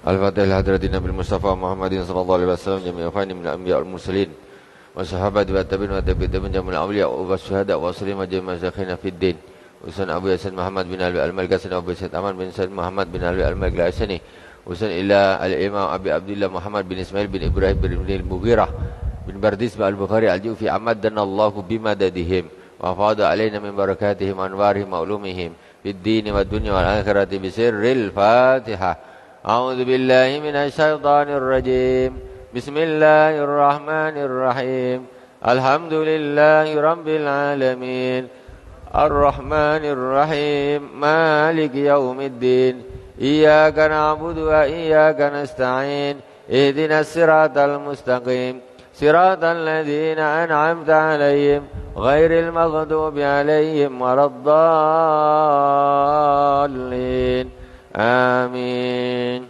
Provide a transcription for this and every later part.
Al-Fatihah hadratin Nabi Mustafa Muhammadin sallallahu alaihi wasallam jami'a fani min al-anbiya wal mursalin wa sahabati wa tabi'in wa tabi'in jamil awliya wa syuhada wa salim jami'a masyayikhina fid din. Usan Abu Yasin Muhammad bin Ali Al-Maliki Abu Said Aman bin Said Muhammad bin Ali Al-Maliki Usan ila al-Imam Abi Abdullah Muhammad bin Ismail bin Ibrahim bin Al-Mughirah bin Bardis bin Al-Bukhari Al-Jufi amadana Allahu bimadadihim wa fada alaina min barakatihim anwarihim wa ulumihim fid din wa dunya wal akhirati bi sirril Fatihah. A'udzu billahi minasy syaithanir rajim. Bismillahirrahmanirrahim. Alhamdulillahi rabbil alamin. Arrahmanir rahim. Maliki yaumiddin. Iyyaka na'budu wa iyyaka nasta'in. Ihdinas siratal mustaqim. Siratal ladzina an'amta 'alaihim ghairil maghdubi 'alaihim waladdallin. Amin.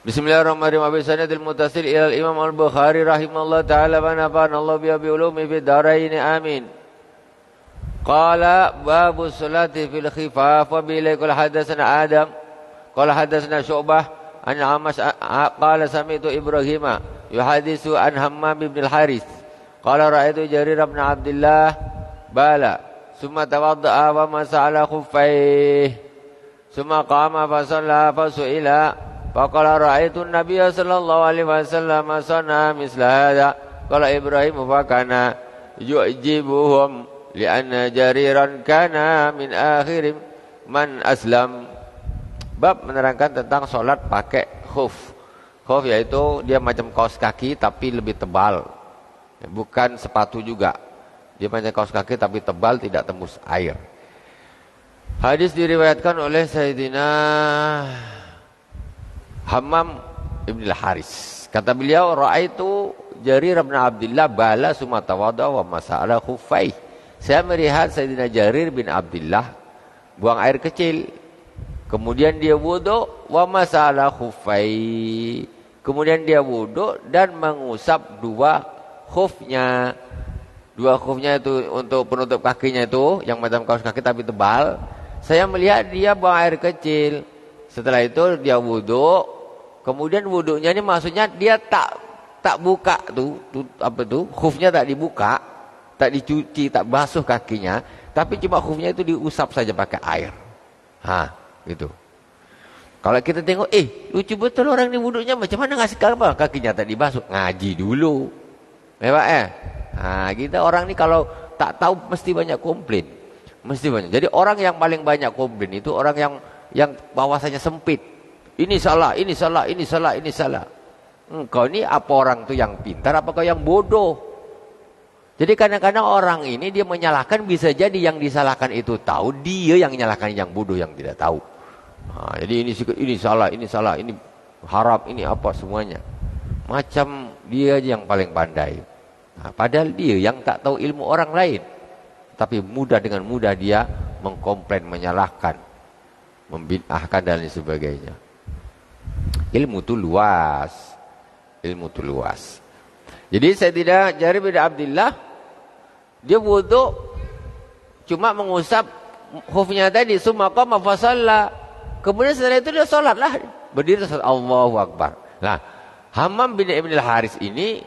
Bismillahirrahmanirrahim. Abi sanadil muttasil ila al-Imam Al-Bukhari rahimahullah ta'ala wa nafa'ana Allah bi ulumi fid dharain. Amin. Qala babu salati fil khifaf wa bi ilaikul hadatsana Adam qala hadatsana Syu'bah an Amash qala sami'tu Ibrahima yuhaditsu an Hammam bin al-Harits qala ra'aitu Jarir bin Abdullah bala summa tawadda'a wa masala khuffaihi summa qama fa shalla fa su'ila fa qala ra'aitu an-nabiyya sallallahu alaihi wasallam sana misla hadha qala Ibrahim fa kana yu'jibuhum li'anna Jariran kana min akhirim man aslam. Bab menerangkan tentang salat pakai khuf. Khuf yaitu dia macam kaos kaki tapi lebih tebal, bukan sepatu juga. Dia macam kaos kaki tapi tebal, tidak tembus air. Hadis diriwayatkan oleh Sayyidina Hammam ibn al-Haris. Kata beliau, ra'aitu Jarir bin Abdullah bala summa tawadda wa masala khuffai. Saya melihat Sayyidina Jarir bin Abdullah buang air kecil. Kemudian dia wudu wa masala khuffai. Kemudian dia wudu dan mengusap dua khufnya. Dua khufnya itu untuk penutup kakinya itu yang macam kaos kaki tapi tebal. Saya melihat dia buang air kecil. Setelah itu dia wudu. Kemudian wudunya ini maksudnya dia tak buka tuh apa tuh? Khufnya tak dibuka, tak dicuci, tak basuh kakinya, tapi cuma khufnya itu diusap saja pakai air. Gitu. Kalau kita tengok, lucu betul orang ini wudunya macam mana ngasih apa? Kakinya tak dibasuh, ngaji dulu. Ya Pak kita orang ini kalau tak tahu mesti banyak komplain. Mesti banyak. Jadi orang yang paling banyak komplain itu orang yang bahwasanya sempit. Ini salah, ini salah, ini salah, ini salah. Kau ini apa orang tuh yang pintar, apakah yang bodoh? Jadi kadang-kadang orang ini dia menyalahkan, bisa jadi yang disalahkan itu tahu, dia yang menyalahkan yang bodoh yang tidak tahu. Jadi ini salah, ini haram, ini apa semuanya. Macam dia yang paling pandai. Padahal dia yang tak tahu ilmu orang lain. Tapi dengan mudah dia mengkomplain, menyalahkan, membid'ahkan dan lain sebagainya. Ilmu itu luas. Jadi Sayyidina Jarir bin Abdullah dia wudu cuma mengusap khufnya tadi, summa qama fa shalla. Kemudian setelah itu dia salatlah, berdiri salat Allahu Akbar. Nah, Hammam bin al-Haris ini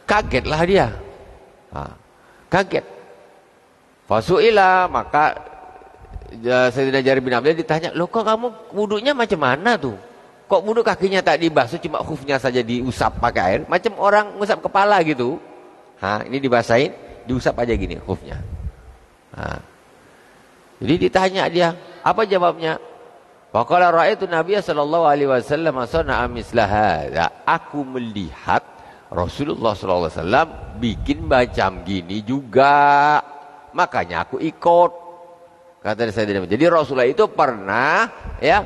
kagetlah dia. Kaget. Fasu'ila, maka Sayyidina Jarir bin Abdullah ditanya, "Loh kok kamu wudunya macam mana tuh? Kok wudu kakinya tak dibasuh, cuma khufnya saja diusap pakai air, macam orang ngusap kepala gitu." Ini dibasahin, diusap aja gini khufnya. Jadi ditanya dia, apa jawabnya? Faqala ra'aitu Nabiya sallallahu alaihi wasallam sana'a misla hadza. Aku melihat Rasulullah sallallahu alaihi wasallam bikin macam gini juga. Makanya aku ikut. Kata saya. Jadi Rasulullah itu pernah ya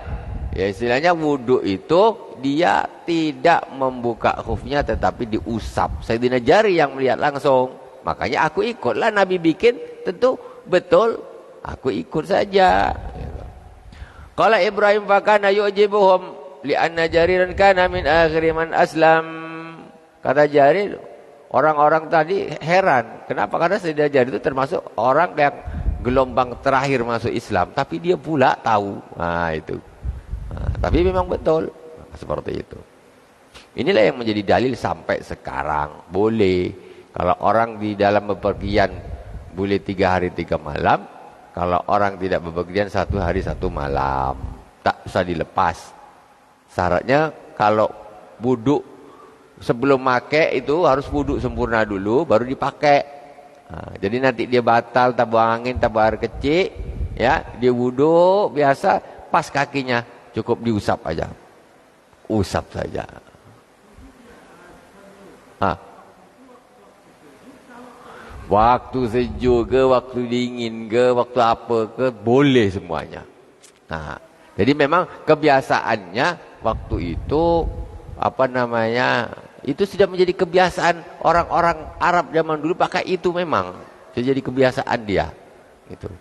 istilahnya wudu itu dia tidak membuka khufnya tetapi diusap. Sayyidina Jarir yang melihat langsung. Makanya aku ikutlah, Nabi bikin tentu betul, aku ikut saja. Qala Ibrahim fa kana yu'jibuhum li'anna Jariran kana min akhir man aslam. Kata Jarir, orang-orang tadi heran. Kenapa? Karena Sayyidina Jarir itu termasuk orang yang gelombang terakhir masuk Islam, tapi dia pula tahu. Itu. Tapi memang betul seperti itu. Inilah yang menjadi dalil sampai sekarang. Boleh kalau orang di dalam bepergian boleh 3 hari 3 malam. Kalau orang tidak bepergian 1 hari 1 malam, tak usah dilepas. Syaratnya kalau wudhu sebelum pakai itu harus wudhu sempurna dulu, baru dipakai. Nah, jadi nanti dia batal, tabuh angin, tabuh air kecil, ya dia wudhu biasa, pas kakinya cukup diusap aja, usap saja. Waktu sejuk ke, waktu dingin ke, waktu apa ke, boleh semuanya. Nah, jadi memang kebiasaannya waktu itu itu sudah menjadi kebiasaan orang-orang Arab zaman dulu pakai itu, memang sudah jadi kebiasaan dia. Gitu.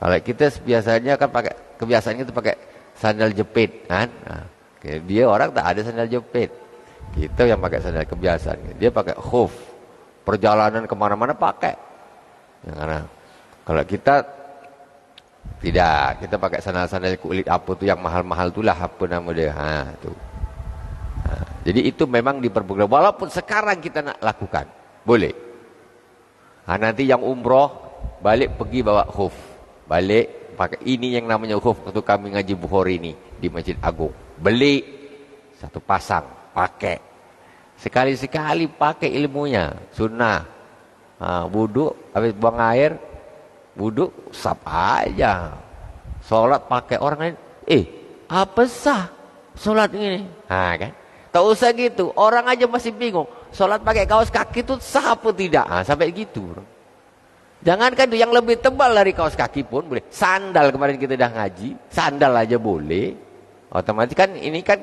Kalau kita biasanya kan pakai, kebiasaannya itu pakai sandal jepit kan. Nah, dia orang tak ada sandal jepit. Kita yang pakai sandal kebiasaan. Dia pakai khuf. Perjalanan kemana-mana pakai. Ya, karena kalau kita tidak, kita pakai sandal-sandal kulit apa tuh yang mahal-mahal itulah apa nama dia. Tuh. Jadi itu memang diperbolehkan. Walaupun sekarang kita nak lakukan, boleh. Nanti yang umroh balik pergi bawa khuf, balik pakai ini yang namanya khuf. Waktu kami ngaji Bukhari ini di Masjid Agung, beli 1 pasang, pakai. Sekali-sekali pakai ilmunya, sunnah. Wudhu, habis buang air, wudhu, usap aja. Sholat pakai orang lain, apa sah sholat ini? Kan? Tak usah gitu, orang aja masih bingung. Sholat pakai kaos kaki itu sah apa tidak? Sampai gitu. Jangankan itu, yang lebih tebal dari kaos kaki pun boleh. Sandal, kemarin kita dah ngaji, sandal aja boleh. Otomatis kan ini kan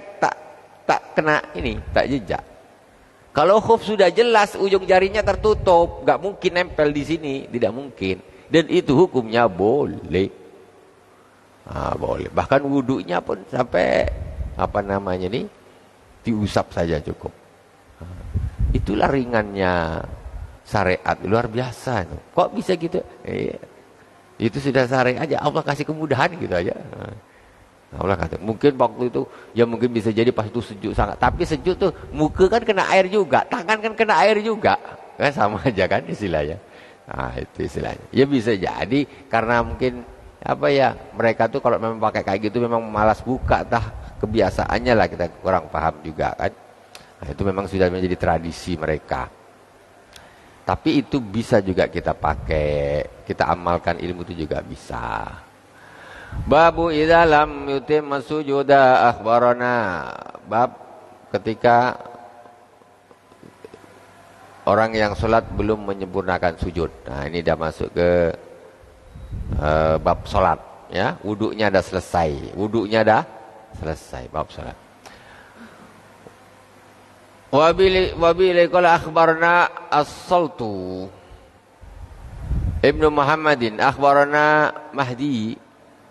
tak kena ini, tak jejak. Kalau khuf sudah jelas ujung jarinya tertutup, nggak mungkin nempel di sini, tidak mungkin. Dan itu hukumnya boleh. Boleh. Bahkan wudunya pun sampai diusap saja cukup. Itulah ringannya syariat, luar biasa. Kok bisa gitu? Itu sudah syariat aja, Allah kasih kemudahan gitu aja. Allah kata, mungkin waktu itu ya mungkin bisa jadi pas itu sejuk sangat, tapi sejuk tuh muka kan kena air juga, tangan kan kena air juga, kan sama aja kan istilahnya. Itu istilahnya. Ya bisa jadi karena mungkin mereka tuh kalau memang pakai kayak gitu memang malas buka, kebiasaannya lah, kita kurang paham juga kan. Itu memang sudah menjadi tradisi mereka. Tapi itu bisa juga kita pakai, kita amalkan ilmu itu juga bisa. Babu idza lam yutimma sujuda akhbarana. Bab ketika orang yang sholat belum menyempurnakan sujud. Nah, ini dah masuk ke bab sholat, ya. Wudunya dah selesai. Bab sholat. Wabili qala akhbarana as-saltu Ibnu Muhammadin akhbarana Mahdi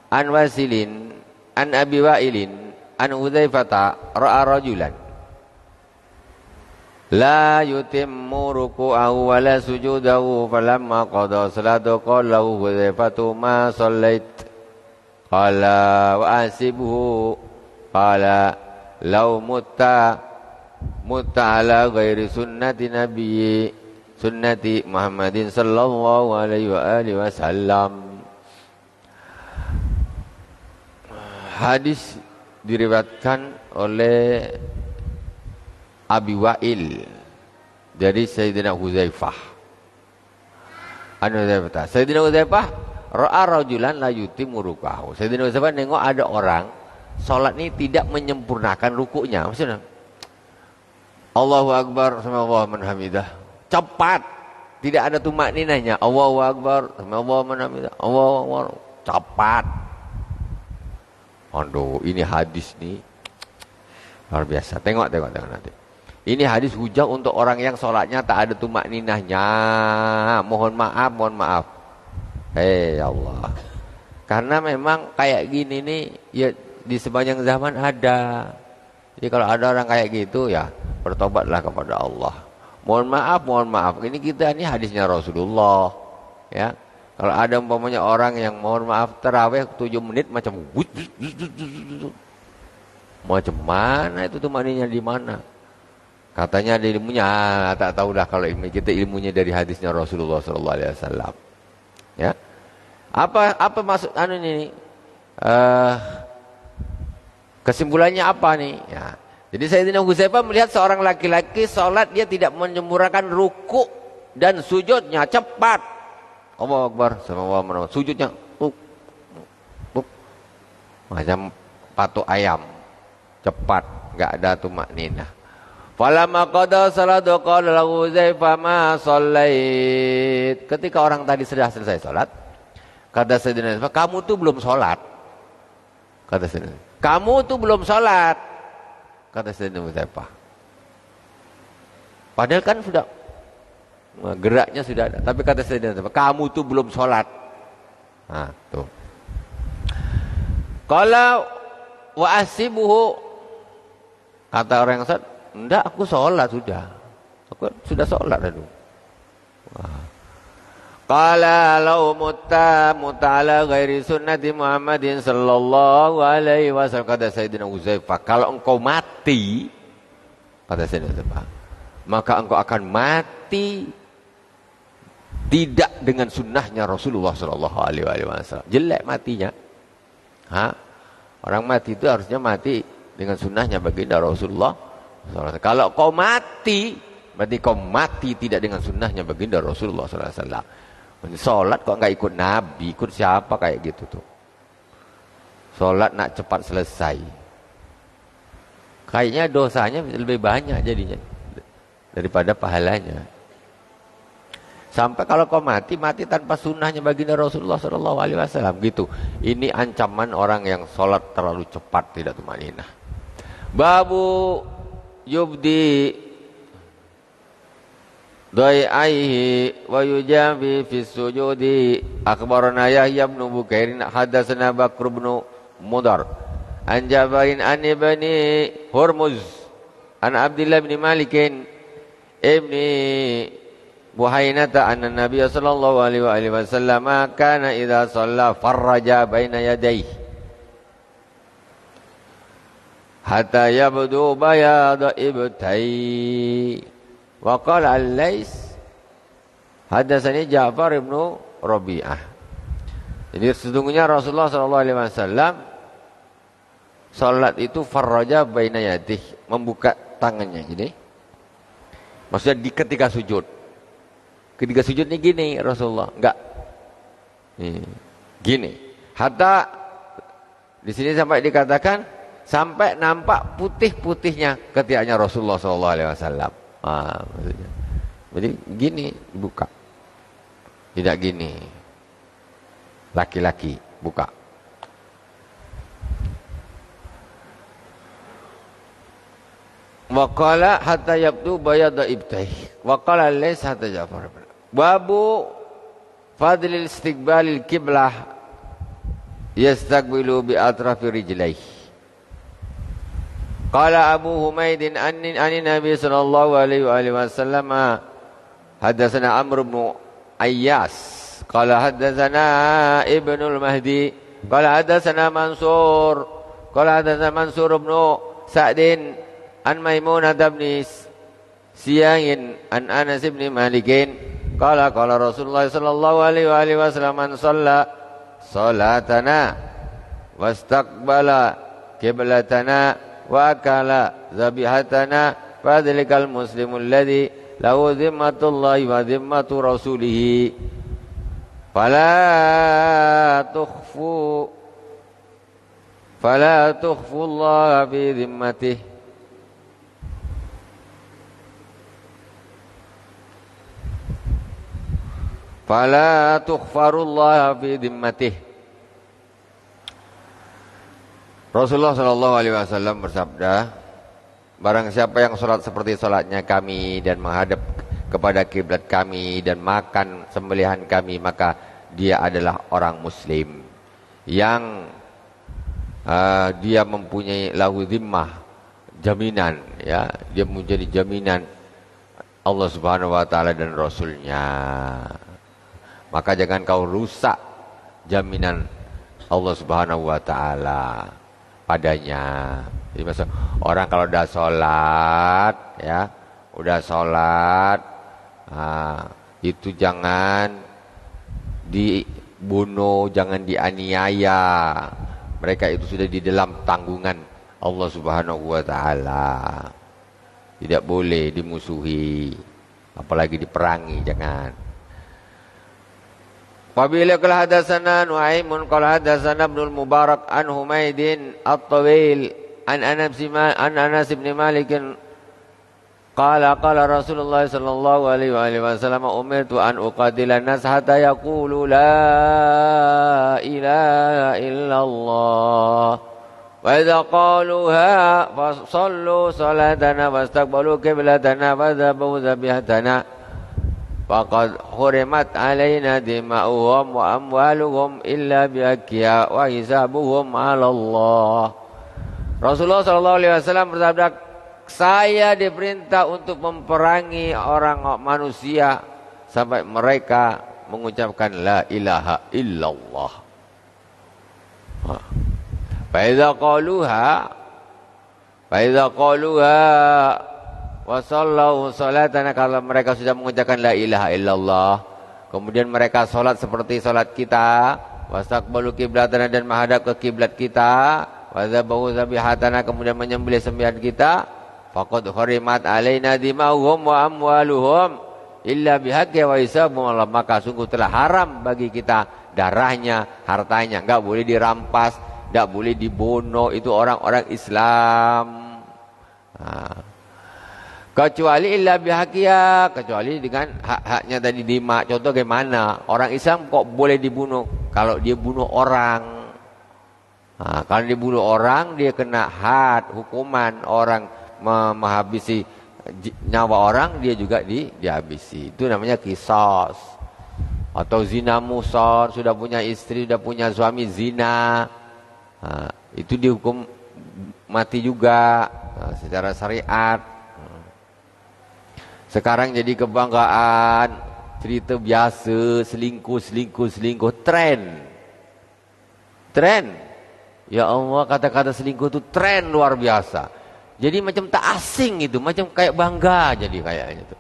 an Wasilin an Abi Wa'ilin an Hudzaifah ra'a rajulan la yutimmu ruku'ahu wa la sujudahu falamma qada salatu qala Hudzaifah ma shallait qala wa asibuhu qala law mutta ala ghairi sunnati nabiyyi sunnati Muhammadin sallallahu alaihi wa alihi wasallam. Hadis diriwayatkan oleh Abi Wa'il dari Sayyidina Hudzaifah. Sayyidina Hudzaifah ra'a rajulan la yutimmu ruku'ahu. Sayyidina Hudzaifah nengok ada orang salat ini tidak menyempurnakan rukuknya. Maksudnya Allahu Akbar, Allahu man hamidah. Cepat. Tidak ada tumakninahnya. Allahu Akbar, Allahu man hamidah. Allahu Akbar. Cepat. Aduh, ini hadis nih luar biasa. Tengok nanti. Ini hadis hujah untuk orang yang sholatnya tak ada tumak ninahnya. Mohon maaf. Ya Allah. Karena memang kayak gini nih, ya di sepanjang zaman ada. Jadi kalau ada orang kayak gitu, ya bertobatlah kepada Allah. Mohon maaf. Ini hadisnya Rasulullah. Ya. Kalau ada umpamanya orang yang mohon maaf terawih 7 menit macam Macam mana itu tumanina di mana? Katanya ada ilmunya, tak tahu dah kalau ilmu kita ilmunya dari hadisnya Rasulullah sallallahu alaihi wasallam. Ya. Apa maksud ini? Kesimpulannya apa nih? Ya. Jadi Sayyidina Hudzaifah melihat seorang laki-laki salat dia tidak menyempurnakan ruku dan sujudnya cepat. Allahu Akbar, sallallahu sujudnya macam patok ayam. Cepat, enggak ada tumak ninah. Falamma qada salatu qala lahu Hudzaifah ma shallait. Ketika orang tadi sudah selesai salat, kata Sayyidina Hudzaifah, kamu tuh belum salat. Kata Sayyidina, kamu tuh belum salat. Kata Sayyidina Hudzaifah. Padahal kan sudah geraknya sudah ada, tapi kata Sayyidina Hudzaifah, kamu tuh belum salat. Nah, tuh. Qala wa asibuhu, kata orang yang salat, enggak, aku sholat sudah. Aku sudah sholat dulu. Qala law mutta ala ghairi sunnati Muhammadin sallallahu alaihi wasallam. Kata Sayyidina Hudzaifah, kalau engkau mati, kata Sayyidina Hudzaifah, maka engkau akan mati tidak dengan sunnahnya Rasulullah sallallahu alaihi wasallam. Jelek matinya. Orang mati itu harusnya mati dengan sunnahnya baginda Rasulullah. Kalau kau mati, berarti kau mati tidak dengan sunnahnya baginda Rasulullah SAW. Sholat kok nggak ikut Nabi, ikut siapa kayak gitu tuh? Sholat nak cepat selesai. Kayaknya dosanya lebih banyak jadinya daripada pahalanya. Sampai kalau kau mati tanpa sunnahnya baginda Rasulullah SAW gitu. Ini ancaman orang yang sholat terlalu cepat tidak tumaninah. Babu yubdi dai'aihi wa yujabi fi sujudi. Akhbarana Yahya bin Bukairin hadatsana Bakr bin Mudar an Jabarin an ibni Hurmuz an Abdullah bin Malik ibni Buhainata anna Nabiy sallallahu alaihi wasallam kana idza shalla farraja baina yadayhi hatta yabdu bayad ibtai. Wa qala al-Lais hadatsani Ja'far ibn Rabi'ah. Jadi sesungguhnya Rasulullah sallallahu alaihi wasallam salat itu farraja baina yadayhi, membuka tangannya gini. Maksudnya di ketika sujud. Ketika sujud ini gini Rasulullah, enggak. Gini. Hatta di sini sampai dikatakan sampai nampak putih-putihnya ketiaknya Rasulullah SAW. Maksudnya. Jadi gini buka. Tidak gini. Laki-laki buka. Wa qala hatta yabdu bayada ibtaih. Wa qala laysa hatta Ja'far. Babu fadlil istiqbalil qiblah yastaqbilu bi atrafi rijlaihi. Qala Abu Humaidin anni Nabi sallallahu alaihi wasallam hadatsana Amr bin Ayyas qala hadatsana Ibnul Mahdi qala hadatsana Mansur bin Sa'din an Maimunah bin Siyahin an Anas bin Malikin qala Rasulullah sallallahu alaihi wasallam man shalla salatana wastaqbala qiblatana wa akala zabihatana fadzalikal muslimul ladzi lahu zimmatullahi wa zimmatu rasulih fala tukhfu Allah fi zimmatihi fala tukhfarullah fi dhimmatih. Rasulullah sallallahu alaihi wasallam bersabda, barang siapa yang salat seperti salatnya kami dan menghadap kepada kiblat kami dan makan sembelihan kami, maka dia adalah orang muslim yang dia mempunyai lahu zimmah, jaminan, ya, dia menjadi jaminan Allah Subhanahu wa taala dan Rasulnya. Maka jangan kau rusak jaminan Allah Subhanahu wa taala padanya. Jadi maksud, orang kalau udah sholat, ya, udah sholat, itu jangan dibunuh, jangan dianiaya. Mereka itu sudah di dalam tanggungan Allah Subhanahu wa taala. Tidak boleh dimusuhi, apalagi diperangi, jangan. Wabila qala hadatsana Nuaimun qala hadatsana Ibnul Mubarak an Humaidin At-Tawil an Anas bin Malik qala Rasulullah sallallahu alaihi wasallam umirtu an uqatila an-nas hatta yaqulu la ilaha illallah wa idza qaluha fasallu salatana wastaqbalu qiblatana wa dhabu dhabihatana faqad hurimat alaina dima'uhum wa amwaluhum illa bihaqiha wa hisabuhum 'ala Allah. Rasulullah sallallahu alaihi wasallam bersabda, saya diperintah untuk memperangi orang manusia sampai mereka mengucapkan la ilaha illallah. Fa idza qaluha wa sallu salatana, kalau mereka sudah mengucapkan la ilaha illallah, kemudian mereka salat seperti salat kita, wastaqbalu qiblatana, dan menghadap ke kiblat kita, wa dzabahu dzabihatana, kemudian menyembelih sembelihan kita, faqad hurimat alaina dima'uhum wa amwaluhum illa bihaqqi wa hisabuhum, maka sungguh telah haram bagi kita darahnya, hartanya, enggak boleh dirampas, enggak boleh dibunuh, itu orang-orang Islam. Kecuali illa bihaqqiha, kecuali dengan hak-haknya tadi dima. Contoh bagaimana? Orang Islam kok boleh dibunuh kalau dia bunuh orang. Kalau dia bunuh orang, dia kena had, hukuman. Orang menghabisi nyawa orang, dia juga dihabisi. Itu namanya qisas. Atau zina musor, sudah punya istri, sudah punya suami zina, itu dihukum mati juga secara syariat. Sekarang jadi kebanggaan, cerita biasa, selingkuh, tren. Ya Allah, kata-kata selingkuh itu tren luar biasa. Jadi macam tak asing itu, macam kayak bangga jadi kayaknya itu.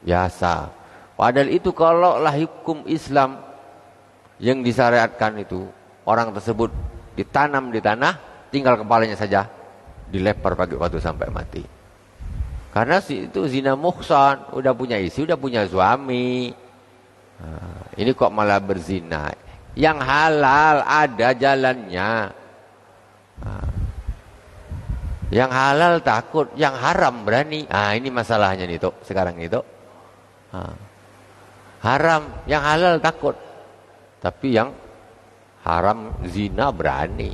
Biasa. Padahal itu kalau lah hukum Islam yang disyariatkan itu, orang tersebut ditanam di tanah, tinggal kepalanya saja dilempar pakai batu sampai mati. Karena itu zina muhsan, udah punya istri, udah punya suami. Ini kok malah berzina. Yang halal ada jalannya. Yang halal takut, yang haram berani. Ini masalahnya nih Tok, sekarang itu. Haram, yang halal takut. Tapi yang haram zina berani.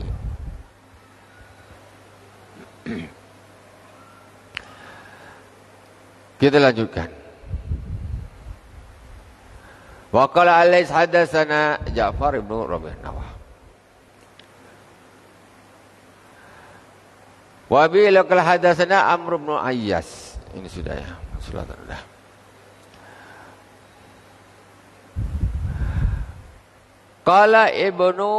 Kita lanjutkan. Wa qala alais hadatsana Ja'far ibn Rabi'ah Nawah. Wa bi laqal hadatsana Amr ibn Ayyas. Ini sudah ya. Sudah. Qala ibnu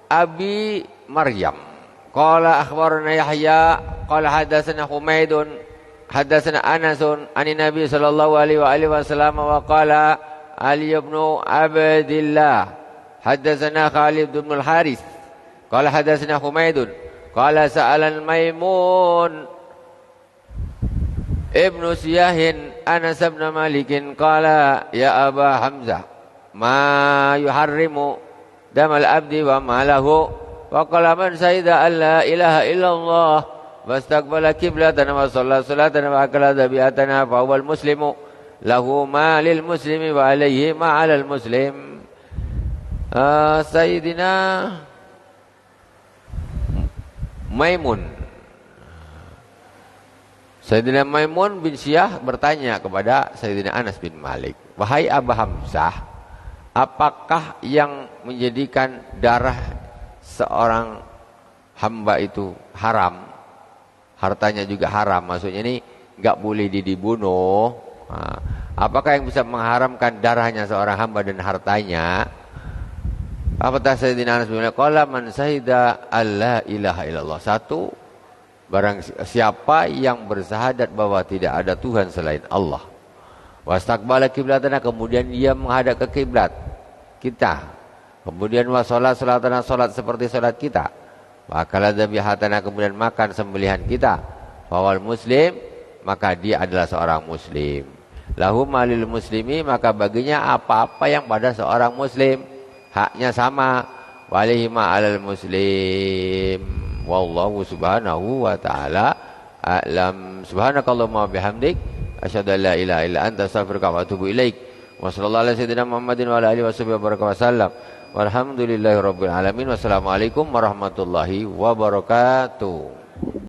Abi Maryam. Qala akhbarana Yahya. Qala hadatsana Humaidun. Hadatsana Anasun anin Nabi sallallahu alaihi wasallam wa qala Ali ibn Abdillah hadatsana Khalid bin al-Harith qala hadatsana Humaidun qala sa'ala Maimun ibn Siyahin Anas bin Malik qala ya Aba Hamzah ma yuharrimu damal abdi wa malahu wa qala man syahida an la ilaha illallah wastaqbala qiblatan wa shalla salatan wa akala dhabihatana fa huwal muslimu lahu ma lil muslimi wa alayhi ma 'alal muslim. Sayyidina Maimun bin Syiyah bertanya kepada Sayyidina Anas bin Malik, wahai Abu Hamzah, apakah yang menjadikan darah seorang hamba itu haram, hartanya juga haram, maksudnya ini enggak boleh dibunuh. Apakah yang bisa mengharamkan darahnya seorang hamba dan hartanya? Apa kata Sayyidina Anas bin Malik? Qala man syahida alla ilaha illallah. Satu, Barang siapa yang bersahadat bahwa tidak ada Tuhan selain Allah. Wastaqbala qiblatana, kemudian dia menghadap ke kiblat kita. Kemudian salatana, salat seperti salat kita. Wa akala dhabihatana, kemudian makan sembelihan kita. Fawal muslim, maka dia adalah seorang muslim. Lahu malil muslimi, maka baginya apa-apa yang pada seorang muslim, haknya sama. Walihi ma'alal muslim. Wallahu subhanahu wa ta'ala a'lam. Subhanakallahumma bihamdik asyhadu an la ilaha illa anta astaghfiruka wa atubu ilaik. Wa sallallahu ala sayyidina Muhammadin wa ala alihi washabihi wa baraka wasallam. Walhamdulillahi rabbil alamin. Wassalamualaikum warahmatullahi wabarakatuh.